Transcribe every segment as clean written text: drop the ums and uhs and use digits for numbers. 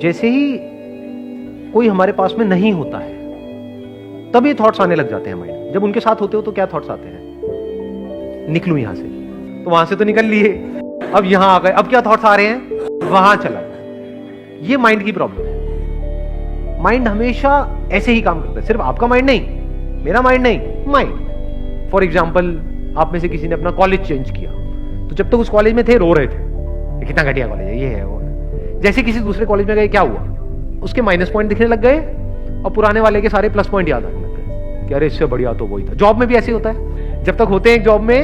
जैसे ही कोई हमारे पास में नहीं होता है तब ये थॉट्स आने लग जाते हैं माइंड में। जब उनके साथ होते हो तो क्या थॉट्स आते हैं, निकलूं यहां से, तो वहां से तो निकल लिए, अब यहां आ गए, अब क्या थॉट्स आ रहे हैं, वहां चला गया। ये माइंड की प्रॉब्लम है। माइंड हमेशा ऐसे ही काम करता है, सिर्फ आपका माइंड नहीं, मेरा माइंड नहीं, माइंड। फॉर एग्जाम्पल, आप में से किसी ने अपना कॉलेज चेंज किया, तो जब तक उस कॉलेज में थे रो रहे थे, कितना घटिया कॉलेज है, ये है वो है। जैसे किसी दूसरे कॉलेज में गए, क्या हुआ, उसके माइनस पॉइंट दिखने लग गए और पुराने वाले के सारे प्लस पॉइंट याद आने लग गए कि अरे इससे बढ़िया तो वही था। जॉब में भी ऐसे होता है, जब तक होते हैं एक जॉब में,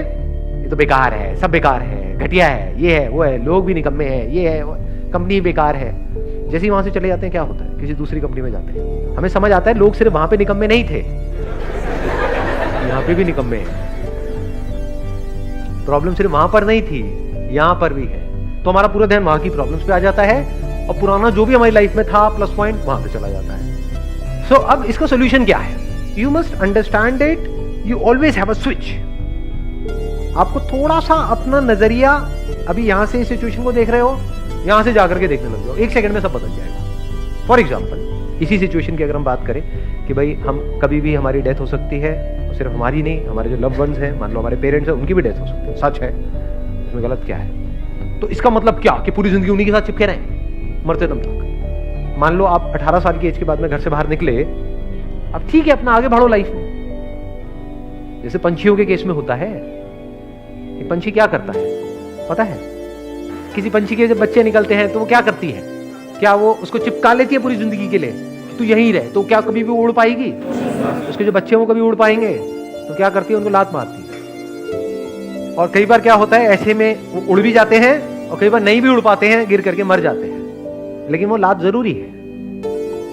ये तो बेकार है, सब बेकार है, घटिया है, ये है वो है, लोग भी निकम्मे हैं, ये है, कंपनी बेकार है। जैसे ही वहां से चले जाते हैं, क्या होता है, किसी दूसरी कंपनी में जाते हैं, हमें समझ आता है लोग सिर्फ वहां पे निकम्मे नहीं थे, यहां पे भी निकम्मे हैं। प्रॉब्लम सिर्फ वहां पर नहीं थी, यहां पर भी है। तो हमारा पूरा ध्यान वहां की प्रॉब्लम्स पे आ जाता है और पुराना जो भी हमारी लाइफ में था प्लस पॉइंट वहां पे चला जाता है। सो अब इसका सोल्यूशन क्या है? You must understand it, you always have a switch. आपको थोड़ा सा अपना नजरिया, अभी यहां से इस सिचुएशन को देख रहे हो, यहां से जाकर के देखने लग जाओ, एक सेकंड में सब बदल जाएगा। फॉर एग्जाम्पल, इसी सिचुएशन की अगर हम बात करें कि भाई हम कभी भी हमारी डेथ हो सकती है, और सिर्फ हमारी नहीं, हमारे जो लव वंस हैं, मान लो हमारे पेरेंट्स हैं, उनकी भी डेथ हो सकती है, सच है, इसमें गलत क्या है? तो इसका मतलब क्या कि पूरी जिंदगी उन्हीं के साथ चिपके रहें मरते दम तक? मान लो आप 18 साल की एज के बाद में घर से बाहर निकले, अब ठीक है अपना आगे बढ़ो लाइफ में। जैसे पंछियों के केस में होता है, एक पंछी क्या करता है पता है? किसी पंछी के जब बच्चे निकलते हैं तो वो क्या करती है, क्या वो उसको चिपका लेती है पूरी जिंदगी के लिए कि तू यहीं रहे? तो क्या कभी भी उड़ पाएगी? उसके जो बच्चे हैं वो कभी उड़ पाएंगे? तो क्या करती है, उनको लात मारती है। और कई बार क्या होता है, ऐसे में वो उड़ भी जाते हैं और कई बार नहीं भी उड़ पाते हैं, गिर करके मर जाते हैं, लेकिन वो लात जरूरी है।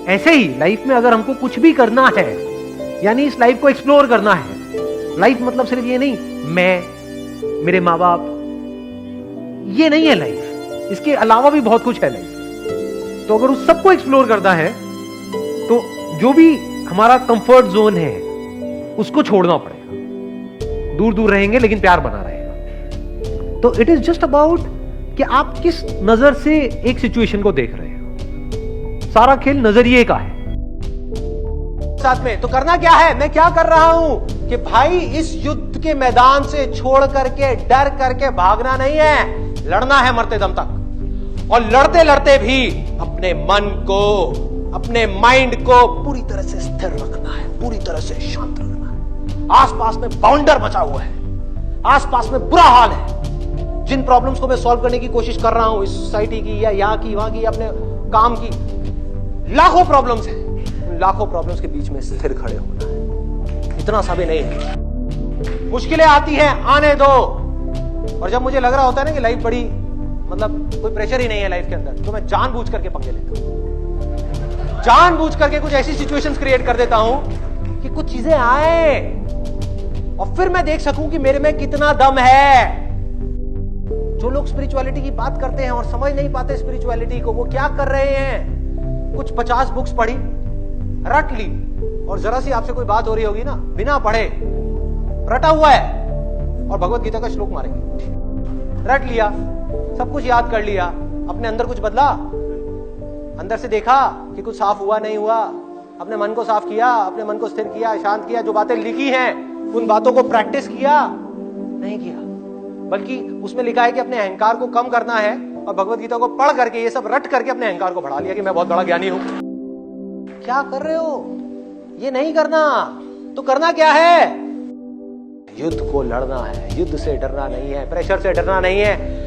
ऐसे ही लाइफ में अगर हमको कुछ भी करना है, यानी इस लाइफ को एक्सप्लोर करना है, लाइफ मतलब सिर्फ ये नहीं मैं, मेरे माँ बाप, ये नहीं है लाइफ, इसके अलावा भी बहुत कुछ है लाइफ। तो अगर उस सबको एक्सप्लोर करना है तो जो भी हमारा कंफर्ट जोन है उसको छोड़ना पड़ेगा। दूर दूर रहेंगे लेकिन प्यार बना रहेगा। तो इट इज जस्ट अबाउट कि आप किस नजर से एक सिचुएशन को देख रहे हो। सारा खेल नजरिए का है। साथ में तो करना क्या है, मैं क्या कर रहा हूं कि भाई इस युद्ध के मैदान से छोड़ करके, डर करके भागना नहीं है, लड़ना है मरते दम तक। और लड़ते लड़ते भी अपने मन को, अपने माइंड को पूरी तरह से स्थिर रखना है, पूरी तरह से शांत रखना है। आसपास में बाउंडर बचा हुआ है, आसपास में बुरा हाल है। जिन प्रॉब्लम्स को मैं सॉल्व करने की कोशिश कर रहा हूं, इस सोसाइटी की या यहां की, वहां की, अपने काम की, लाखों प्रॉब्लम्स हैं। उन लाखों प्रॉब्लम्स के बीच में स्थिर खड़े होना है, इतना सा भी नहीं है। मुश्किलें आती हैं, आने दो। और जब मुझे लग रहा होता है ना कि लाइफ बड़ी, मतलब कोई प्रेशर ही नहीं है लाइफ के अंदर, तो मैं जानबूझ करके पंगे लेता हूं, जानबूझ करके कुछ ऐसी सिचुएशंस क्रिएट कर देता हूं कि कुछ चीजें आए और फिर मैं देख सकूं कि मेरे में कितना दम है। जो लोग स्पिरिचुअलिटी की बात करते हैं और समझ नहीं पाते स्पिरिचुअलिटी को, वो क्या कर रहे हैं, कुछ 50 बुक्स पढ़ी, रट ली, और जरा सी आपसे कोई बात हो रही होगी ना, बिना पढ़े रटा हुआ है, और भगवत गीता का श्लोक मारेंगे। रट लिया, सब कुछ याद कर लिया, अपने अंदर कुछ बदला, अंदर से देखा कि कुछ साफ हुआ नहीं हुआ, अपने मन को साफ किया, अपने मन को स्थिर किया, शांत किया, जो बातें लिखी हैं उन बातों को प्रैक्टिस किया, नहीं किया। बल्कि उसमें लिखा है कि अपने अहंकार को कम करना है, और भगवत गीता को पढ़ करके, ये सब रट करके अपने अहंकार को बढ़ा लिया कि मैं बहुत बड़ा ज्ञानी हूं। क्या कर रहे हो? ये नहीं करना। तो करना क्या है? युद्ध को लड़ना है, युद्ध से डरना नहीं है, प्रेशर से डरना नहीं है।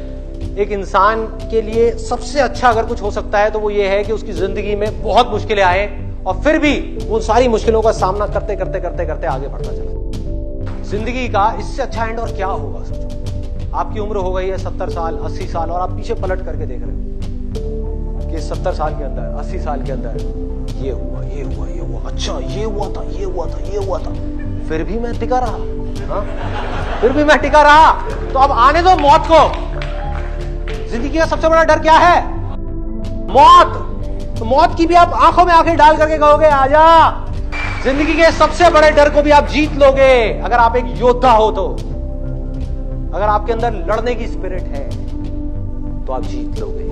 एक इंसान के लिए सबसे अच्छा अगर कुछ हो सकता है तो वो ये है कि उसकी जिंदगी में बहुत मुश्किलें आए और फिर भी उन सारी मुश्किलों का सामना करते करते करते करते आगे बढ़ता चला। जिंदगी का इससे अच्छा एंड और क्या होगा? सोचो, आपकी उम्र हो गई है 70 साल, 80 साल, और आप पीछे पलट करके देख रहे हो कि 70 साल के अंदर, 80 साल के अंदर ये हुआ, ये हुआ, ये हुआ, अच्छा ये हुआ था, ये हुआ था, ये हुआ था, फिर भी मैं टिका रहा। हाँ? फिर भी मैं टिका रहा। तो अब आने दो मौत को। जिंदगी का सबसे बड़ा डर क्या है? मौत। तो मौत की भी आप आंखों में आंखें डाल करके कहोगे आजा। जिंदगी के सबसे बड़े डर को भी आप जीत लोगे अगर आप एक योद्धा हो तो। अगर आपके अंदर लड़ने की स्पिरिट है तो आप जीत लोगे।